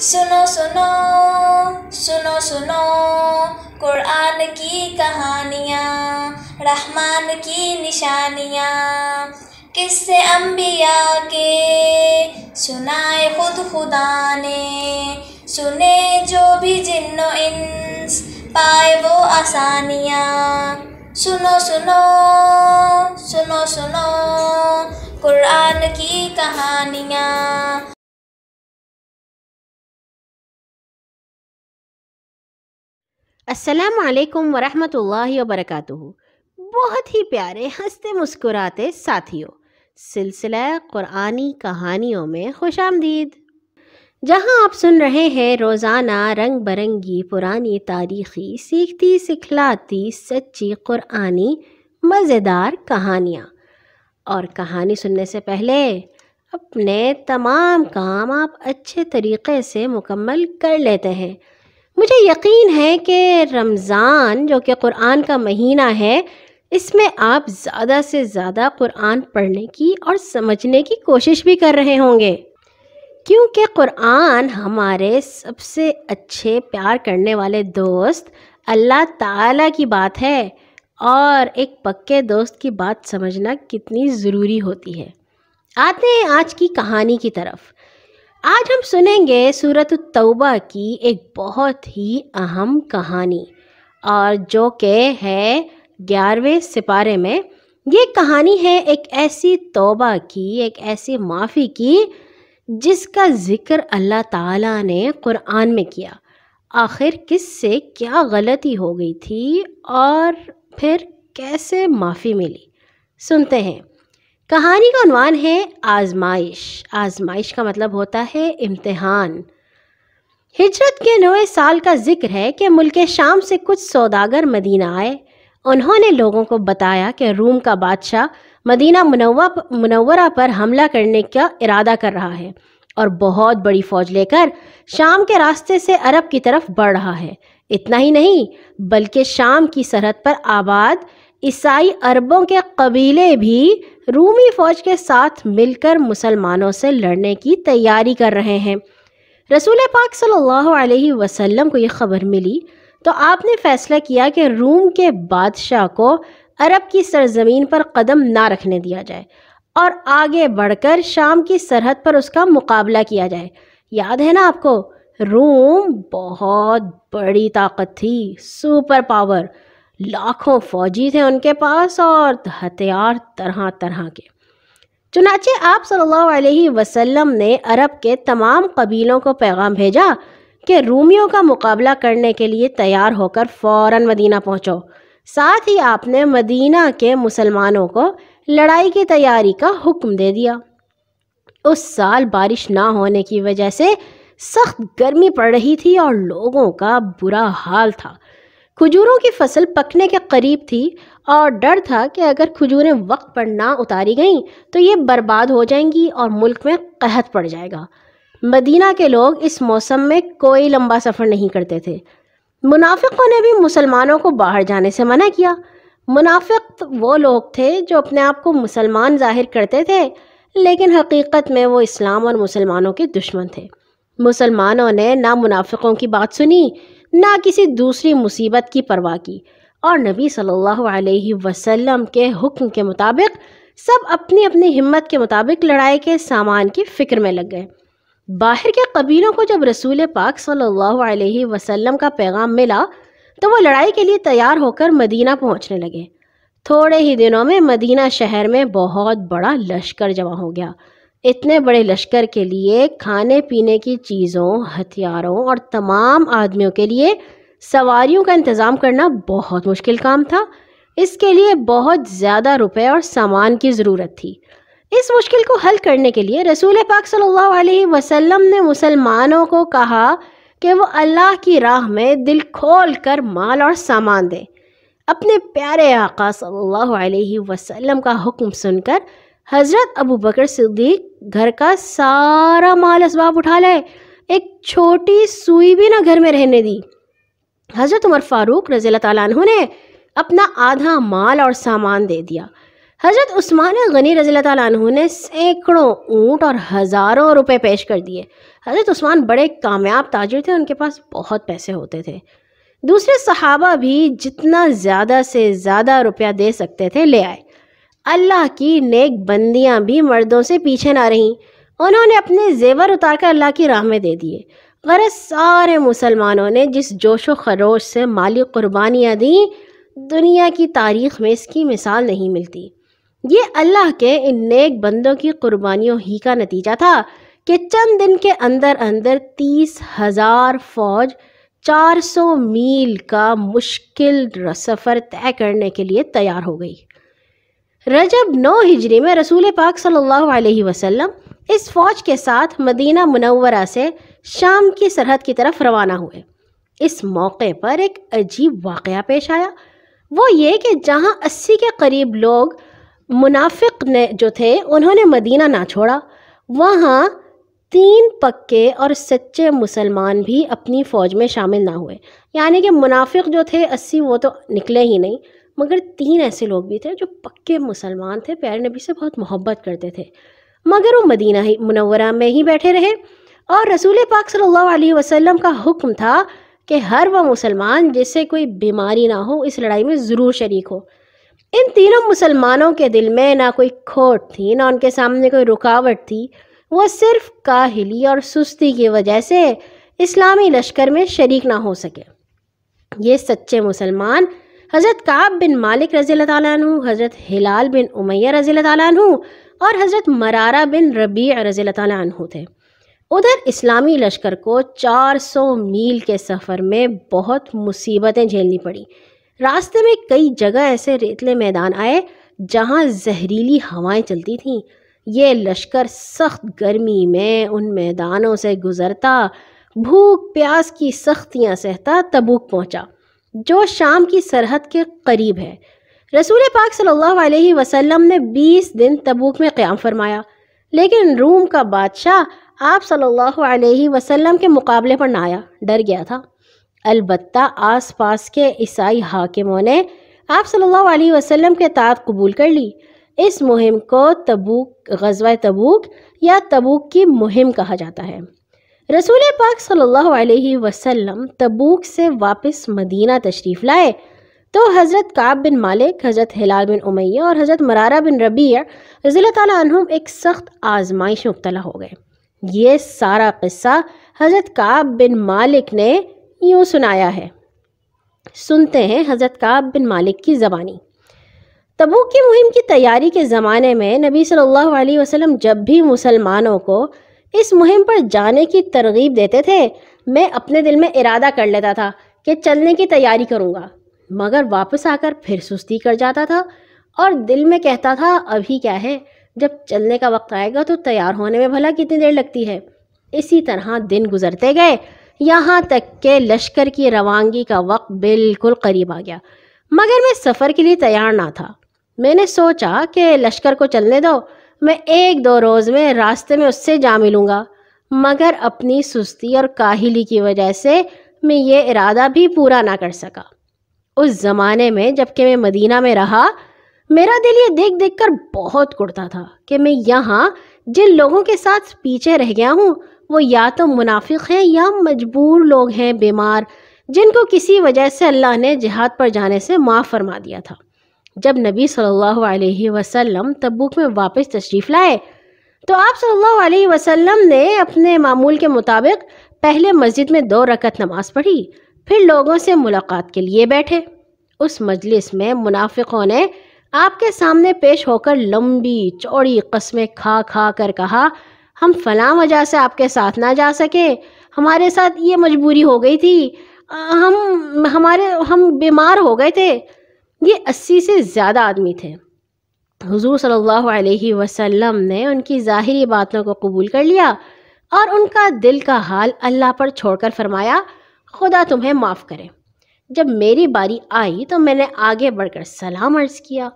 سنو سنو سنو سنو قرآن کی کہانیاں، رحمان کی نشانیاں، قصے انبیاء کے سنائے خود خدا نے، سنے جو بھی جن و انس پائے وہ آسانیاں۔ سنو سنو سنو سنو قرآن کی کہانیاں۔ السلام علیکم ورحمۃ اللہ وبرکاتہ۔ بہت ہی پیارے ہنستے مسکراتے ساتھیوں، سلسلہ قرآنی کہانیوں میں خوش آمدید، جہاں آپ سن رہے ہیں روزانہ رنگ برنگی پرانی تاریخی سیکھتی سکھلاتی سچی قرآنی مزیدار کہانیاں۔ اور کہانی سننے سے پہلے اپنے تمام کام آپ اچھے طریقے سے مکمل کر لیتے ہیں۔ مجھے یقین ہے کہ رمضان جو کہ قرآن کا مہینہ ہے، اس میں آپ زیادہ سے زیادہ قرآن پڑھنے کی اور سمجھنے کی کوشش بھی کر رہے ہوں گے، کیونکہ قرآن ہمارے سب سے اچھے پیار کرنے والے دوست اللہ تعالیٰ کی بات ہے، اور ایک پکے دوست کی بات سمجھنا کتنی ضروری ہوتی ہے۔ آتے ہیں آج کی کہانی کی طرف۔ آج ہم سنیں گے سورۃ التوبہ کی ایک بہت ہی اہم کہانی، اور جو کہ ہے 11ویں سپارے میں۔ یہ کہانی ہے ایک ایسی توبہ کی، ایک ایسی معافی کی جس کا ذکر اللہ تعالیٰ نے قرآن میں کیا۔ آخر کس سے کیا غلطی ہو گئی تھی اور پھر کیسے معافی ملی، سنتے ہیں۔ کہانی کا عنوان ہے آزمائش۔ آزمائش کا مطلب ہوتا ہے امتحان۔ ہجرت کے 9ویں سال کا ذکر ہے کہ ملک شام سے کچھ سوداگر مدینہ آئے۔ انہوں نے لوگوں کو بتایا کہ روم کا بادشاہ مدینہ منورہ پر حملہ کرنے کا ارادہ کر رہا ہے اور بہت بڑی فوج لے کر شام کے راستے سے عرب کی طرف بڑھ رہا ہے۔ اتنا ہی نہیں بلکہ شام کی سرحد پر آباد عیسائی عربوں کے قبیلے بھی رومی فوج کے ساتھ مل کر مسلمانوں سے لڑنے کی تیاری کر رہے ہیں۔ رسول پاک صلی اللہ علیہ وسلم کو یہ خبر ملی تو آپ نے فیصلہ کیا کہ روم کے بادشاہ کو عرب کی سرزمین پر قدم نہ رکھنے دیا جائے اور آگے بڑھ کر شام کی سرحد پر اس کا مقابلہ کیا جائے۔ یاد ہے نا آپ کو، روم بہت بڑی طاقت تھی، سپر پاور، لاکھوں فوجی تھے ان کے پاس اور ہتھیار طرح طرح کے۔ چنانچہ آپ صلی اللہ علیہ وسلم نے عرب کے تمام قبیلوں کو پیغام بھیجا کہ رومیوں کا مقابلہ کرنے کے لیے تیار ہو کر فوراً مدینہ پہنچو۔ ساتھ ہی آپ نے مدینہ کے مسلمانوں کو لڑائی کی تیاری کا حکم دے دیا۔ اس سال بارش نہ ہونے کی وجہ سے سخت گرمی پڑ رہی تھی اور لوگوں کا برا حال تھا۔ کھجوروں کی فصل پکنے کے قریب تھی اور ڈر تھا کہ اگر کھجوریں وقت پر نہ اتاری گئیں تو یہ برباد ہو جائیں گی اور ملک میں قحط پڑ جائے گا۔ مدینہ کے لوگ اس موسم میں کوئی لمبا سفر نہیں کرتے تھے۔ منافقوں نے بھی مسلمانوں کو باہر جانے سے منع کیا۔ منافق وہ لوگ تھے جو اپنے آپ کو مسلمان ظاہر کرتے تھے، لیکن حقیقت میں وہ اسلام اور مسلمانوں کے دشمن تھے۔ مسلمانوں نے نہ منافقوں کی بات سنی، نہ کسی دوسری مصیبت کی پرواہ کی، اور نبی صلی اللہ علیہ وسلم کے حکم کے مطابق سب اپنی اپنی ہمت کے مطابق لڑائی کے سامان کی فکر میں لگ گئے۔ باہر کے قبیلوں کو جب رسول پاک صلی اللہ علیہ وسلم کا پیغام ملا تو وہ لڑائی کے لیے تیار ہو کر مدینہ پہنچنے لگے۔ تھوڑے ہی دنوں میں مدینہ شہر میں بہت بڑا لشکر جمع ہو گیا۔ اتنے بڑے لشکر کے لیے کھانے پینے کی چیزوں، ہتھیاروں اور تمام آدمیوں کے لیے سواریوں کا انتظام کرنا بہت مشکل کام تھا۔ اس کے لیے بہت زیادہ روپے اور سامان کی ضرورت تھی۔ اس مشکل کو حل کرنے کے لیے رسول پاک صلی اللہ علیہ وسلم نے مسلمانوں کو کہا کہ وہ اللہ کی راہ میں دل کھول کر مال اور سامان دیں۔ اپنے پیارے آقا صلی اللہ علیہ وسلم کا حکم سن کر حضرت ابو بکر صدیق گھر کا سارا مال اسباب اٹھا لائے، ایک چھوٹی سوئی بھی نہ گھر میں رہنے دی۔ حضرت عمر فاروق رضی اللہ تعالیٰ عنہ نے اپنا آدھا مال اور سامان دے دیا۔ حضرت عثمان غنی رضی اللہ تعالیٰ عنہ نے سینکڑوں اونٹ اور ہزاروں روپے پیش کر دیے۔ حضرت عثمان بڑے کامیاب تاجر تھے، ان کے پاس بہت پیسے ہوتے تھے۔ دوسرے صحابہ بھی جتنا زیادہ سے زیادہ روپیہ دے سکتے تھے لے آئے۔ اللہ کی نیک بندیاں بھی مردوں سے پیچھے نہ رہیں، انہوں نے اپنے زیور اتار کر اللہ کی راہ میں دے دیے۔ غرض سارے مسلمانوں نے جس جوش و خروش سے مالی قربانیاں دیں، دنیا کی تاریخ میں اس کی مثال نہیں ملتی۔ یہ اللہ کے ان نیک بندوں کی قربانیوں ہی کا نتیجہ تھا کہ چند دن کے اندر اندر 30,000 فوج 400 میل کا مشکل سفر طے کرنے کے لیے تیار ہو گئی۔ رجب 9 ہجری میں رسول پاک صلی اللہ علیہ وسلم اس فوج کے ساتھ مدینہ منورہ سے شام کی سرحد کی طرف روانہ ہوئے۔ اس موقع پر ایک عجیب واقعہ پیش آیا، وہ یہ کہ جہاں 80 کے قریب لوگ منافق جو تھے انہوں نے مدینہ نہ چھوڑا، وہاں 3 پکے اور سچے مسلمان بھی اپنی فوج میں شامل نہ ہوئے۔ یعنی کہ منافق جو تھے 80 وہ تو نکلے ہی نہیں، مگر 3 ایسے لوگ بھی تھے جو پکے مسلمان تھے، پیارے نبی سے بہت محبت کرتے تھے، مگر وہ مدینہ منورہ میں ہی بیٹھے رہے۔ اور رسول پاک صلی اللہ علیہ وسلم کا حکم تھا کہ ہر وہ مسلمان جس سے کوئی بیماری نہ ہو اس لڑائی میں ضرور شریک ہو۔ ان تینوں مسلمانوں کے دل میں نہ کوئی کھوٹ تھی، نہ ان کے سامنے کوئی رکاوٹ تھی، وہ صرف کاہلی اور سستی کی وجہ سے اسلامی لشکر میں شریک نہ ہو سکے۔ یہ سچے مسلمان حضرت کعب بن مالک رضی اللہ تعالیٰ عنہ، حضرت ہلال بن امیہ رضی اللہ تعالیٰ عنہ اور حضرت مرارہ بن ربیع رضی اللہ تعالیٰ عنہ تھے۔ ادھر اسلامی لشکر کو 400 میل کے سفر میں بہت مصیبتیں جھیلنی پڑی۔ راستے میں کئی جگہ ایسے ریتلے میدان آئے جہاں زہریلی ہوائیں چلتی تھیں۔ یہ لشکر سخت گرمی میں ان میدانوں سے گزرتا، بھوک پیاس کی سختیاں سہتا تبوک پہنچا، جو شام کی سرحد کے قریب ہے۔ رسول پاک صلی اللہ علیہ وسلم نے 20 دن تبوک میں قیام فرمایا، لیکن روم کا بادشاہ آپ صلی اللہ علیہ وسلم کے مقابلے پر نہ آیا، ڈر گیا تھا۔ البتہ آس پاس کے عیسائی حاکموں نے آپ صلی اللہ علیہ وسلم کے اطاعت قبول کر لی۔ اس مہم کو غزوہ تبوک یا تبوک کی مہم کہا جاتا ہے۔ رسول پاک صلی اللہ علیہ وسلم تبوک سے واپس مدینہ تشریف لائے تو حضرت کعب بن مالک، حضرت ہلال بن امیہ اور حضرت مرارہ بن ربیع رضی اللہ تعالیٰ عنہم ایک سخت آزمائش میں مبتلا ہو گئے۔ یہ سارا قصہ حضرت کعب بن مالک نے یوں سنایا ہے، سنتے ہیں حضرت کعب بن مالک کی زبانی۔ تبوک کی مہم کی تیاری کے زمانے میں نبی صلی اللہ علیہ وسلم جب بھی مسلمانوں کو اس مہم پر جانے کی ترغیب دیتے تھے، میں اپنے دل میں ارادہ کر لیتا تھا کہ چلنے کی تیاری کروں گا، مگر واپس آ کر پھر سستی کر جاتا تھا اور دل میں کہتا تھا ابھی کیا ہے، جب چلنے کا وقت آئے گا تو تیار ہونے میں بھلا کتنی دیر لگتی ہے۔ اسی طرح دن گزرتے گئے، یہاں تک کہ لشکر کی روانگی کا وقت بالکل قریب آ گیا، مگر میں سفر کے لیے تیار نہ تھا۔ میں نے سوچا کہ لشکر کو چلنے دو، میں 1-2 روز میں راستے میں اس سے جا ملوں گا، مگر اپنی سستی اور کاہلی کی وجہ سے میں یہ ارادہ بھی پورا نہ کر سکا۔ اس زمانے میں جب کہ میں مدینہ میں رہا، میرا دل یہ دیکھ دیکھ کر بہت کڑتا تھا کہ میں یہاں جن لوگوں کے ساتھ پیچھے رہ گیا ہوں وہ یا تو منافق ہیں یا مجبور لوگ ہیں، بیمار، جن کو کسی وجہ سے اللہ نے جہاد پر جانے سے معاف فرما دیا تھا۔ جب نبی صلی اللہ علیہ وسلم تبوک میں واپس تشریف لائے تو آپ صلی اللہ علیہ وسلم نے اپنے معمول کے مطابق پہلے مسجد میں 2 رکعت نماز پڑھی، پھر لوگوں سے ملاقات کے لیے بیٹھے۔ اس مجلس میں منافقوں نے آپ کے سامنے پیش ہو کر لمبی چوڑی قسمیں کھا کھا کر کہا، ہم فلاں وجہ سے آپ کے ساتھ نہ جا سکے، ہمارے ساتھ یہ مجبوری ہو گئی تھی، ہم بیمار ہو گئے تھے۔ یہ 80 سے زیادہ آدمی تھے۔ حضور صلی اللہ علیہ وسلم نے ان کی ظاہری باتوں کو قبول کر لیا اور ان کا دل کا حال اللہ پر چھوڑ کر فرمایا، خدا تمہیں معاف کرے۔ جب میری باری آئی تو میں نے آگے بڑھ کر سلام عرض کیا۔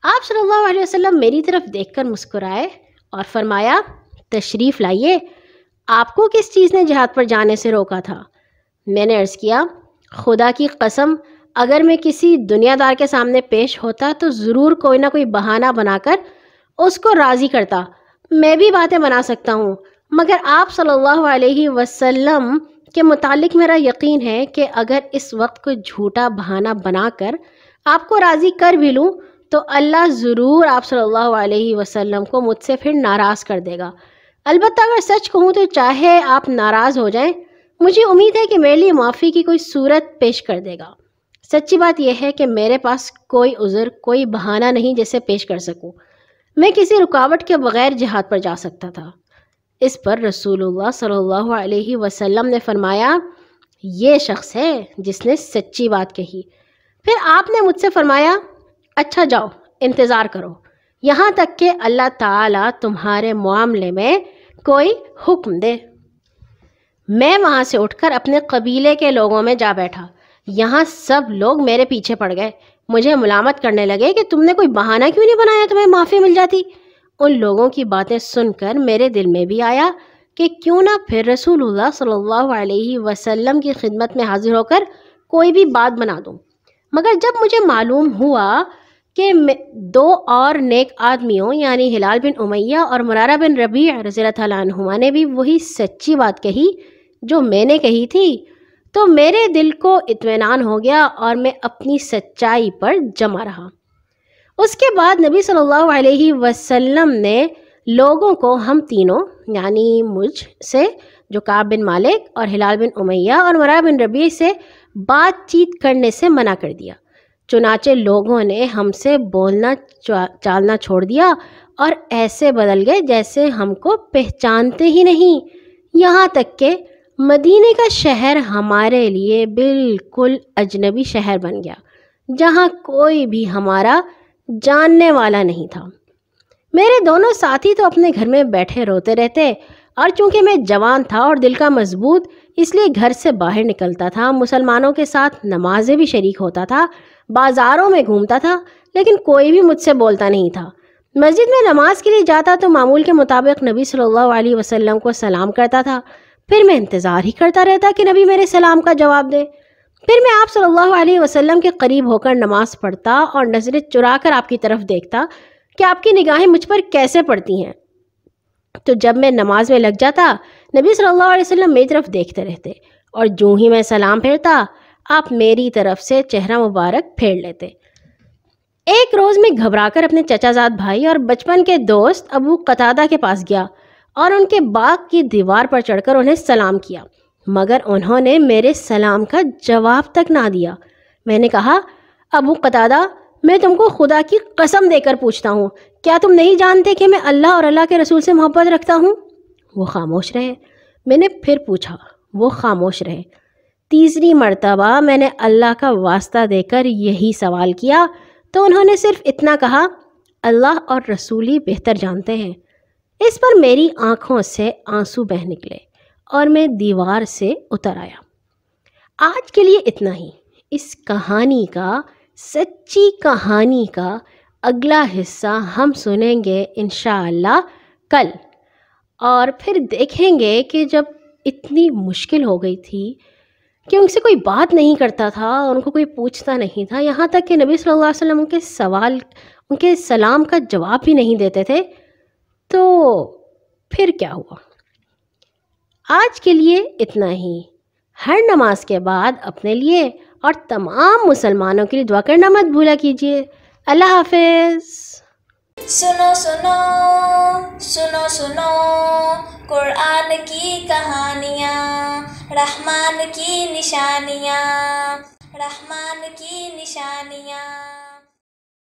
آپ صلی اللہ علیہ وسلم میری طرف دیکھ کر مسکرائے اور فرمایا، تشریف لائیے، آپ کو کس چیز نے جہاد پر جانے سے روکا تھا؟ میں نے عرض کیا، خدا کی قسم اگر میں کسی دنیا دار کے سامنے پیش ہوتا تو ضرور کوئی نہ کوئی بہانہ بنا کر اس کو راضی کرتا۔ میں بھی باتیں بنا سکتا ہوں، مگر آپ صلی اللہ علیہ وسلم کے متعلق میرا یقین ہے کہ اگر اس وقت کوئی جھوٹا بہانہ بنا کر آپ کو راضی کر بھی لوں تو اللہ ضرور آپ صلی اللہ علیہ وسلم کو مجھ سے پھر ناراض کر دے گا۔ البتہ اگر سچ کہوں تو چاہے آپ ناراض ہو جائیں، مجھے امید ہے کہ میرے لیے معافی کی کوئی صورت پیش کر دے گا۔ سچی بات یہ ہے کہ میرے پاس کوئی عذر، کوئی بہانہ نہیں جسے پیش کر سکوں۔ میں کسی رکاوٹ کے بغیر جہاد پر جا سکتا تھا۔ اس پر رسول اللہ صلی اللہ علیہ وسلم نے فرمایا، یہ شخص ہے جس نے سچی بات کہی۔ پھر آپ نے مجھ سے فرمایا، اچھا جاؤ، انتظار کرو یہاں تک کہ اللہ تعالیٰ تمہارے معاملے میں کوئی حکم دے۔ میں وہاں سے اٹھ کر اپنے قبیلے کے لوگوں میں جا بیٹھا۔ یہاں سب لوگ میرے پیچھے پڑ گئے، مجھے ملامت کرنے لگے کہ تم نے کوئی بہانہ کیوں نہیں بنایا، تمہیں معافی مل جاتی۔ ان لوگوں کی باتیں سن کر میرے دل میں بھی آیا کہ کیوں نہ پھر رسول اللہ صلی اللہ علیہ وسلم کی خدمت میں حاضر ہو کر کوئی بھی بات بنا دوں۔ مگر جب مجھے معلوم ہوا کہ دو اور نیک آدمیوں یعنی ہلال بن امیہ اور مرارہ بن ربیع رضی اللہ تعالیٰ عنہما نے بھی وہی سچی بات کہی جو میں نے کہی تھی، تو میرے دل کو اطمینان ہو گیا اور میں اپنی سچائی پر جمع رہا۔ اس کے بعد نبی صلی اللہ علیہ وسلم نے لوگوں کو ہم تینوں یعنی مجھ سے، جو کعب بن مالک اور ہلال بن امیہ اور مرارہ بن ربیع سے بات چیت کرنے سے منع کر دیا۔ چنانچہ لوگوں نے ہم سے بولنا چالنا چھوڑ دیا اور ایسے بدل گئے جیسے ہم کو پہچانتے ہی نہیں، یہاں تک کہ مدینے کا شہر ہمارے لیے بالکل اجنبی شہر بن گیا، جہاں کوئی بھی ہمارا جاننے والا نہیں تھا۔ میرے دونوں ساتھی تو اپنے گھر میں بیٹھے روتے رہتے، اور چونکہ میں جوان تھا اور دل کا مضبوط، اس لیے گھر سے باہر نکلتا تھا، مسلمانوں کے ساتھ نمازیں بھی شریک ہوتا تھا، بازاروں میں گھومتا تھا، لیکن کوئی بھی مجھ سے بولتا نہیں تھا۔ مسجد میں نماز کے لیے جاتا تو معمول کے مطابق نبی صلی اللہ علیہ وسلم کو سلام کرتا تھا، پھر میں انتظار ہی کرتا رہتا کہ نبی میرے سلام کا جواب دے۔ پھر میں آپ صلی اللہ علیہ وسلم کے قریب ہو کر نماز پڑھتا اور نظریں چرا کر آپ کی طرف دیکھتا کہ آپ کی نگاہیں مجھ پر کیسے پڑتی ہیں۔ تو جب میں نماز میں لگ جاتا، نبی صلی اللہ علیہ وسلم میری طرف دیکھتے رہتے، اور جو ہی میں سلام پھیرتا آپ میری طرف سے چہرہ مبارک پھیر لیتے۔ ایک روز میں گھبرا کر اپنے چچا زاد بھائی اور بچپن کے دوست ابو قتادہ کے پاس گیا اور ان کے باغ کی دیوار پر چڑھ کر انہیں سلام کیا، مگر انہوں نے میرے سلام کا جواب تک نہ دیا۔ میں نے کہا، ابو قتادہ، میں تم کو خدا کی قسم دے کر پوچھتا ہوں، کیا تم نہیں جانتے کہ میں اللہ اور اللہ کے رسول سے محبت رکھتا ہوں؟ وہ خاموش رہے۔ میں نے پھر پوچھا، وہ خاموش رہے۔ تیسری مرتبہ میں نے اللہ کا واسطہ دے کر یہی سوال کیا تو انہوں نے صرف اتنا کہا، اللہ اور رسول ہی بہتر جانتے ہیں۔ اس پر میری آنکھوں سے آنسو بہہ نکلے اور میں دیوار سے اتر آیا۔ آج کے لیے اتنا ہی۔ اس کہانی کا، سچی کہانی کا اگلا حصہ ہم سنیں گے انشاءاللہ کل، اور پھر دیکھیں گے کہ جب اتنی مشکل ہو گئی تھی کہ ان سے کوئی بات نہیں کرتا تھا، ان کو کوئی پوچھتا نہیں تھا، یہاں تک کہ نبی صلی اللہ علیہ وسلم ان کے سلام کا جواب بھی نہیں دیتے تھے، تو پھر کیا ہوا۔ آج کے لیے اتنا ہی۔ ہر نماز کے بعد اپنے لیے اور تمام مسلمانوں کے لیے دعا کرنا مت بھولا کیجیے۔ اللہ حافظ۔ سنو سنو سنو سنو قرآن کی کہانیاں، رحمان کی نشانیاں، رحمان کی نشانیاں۔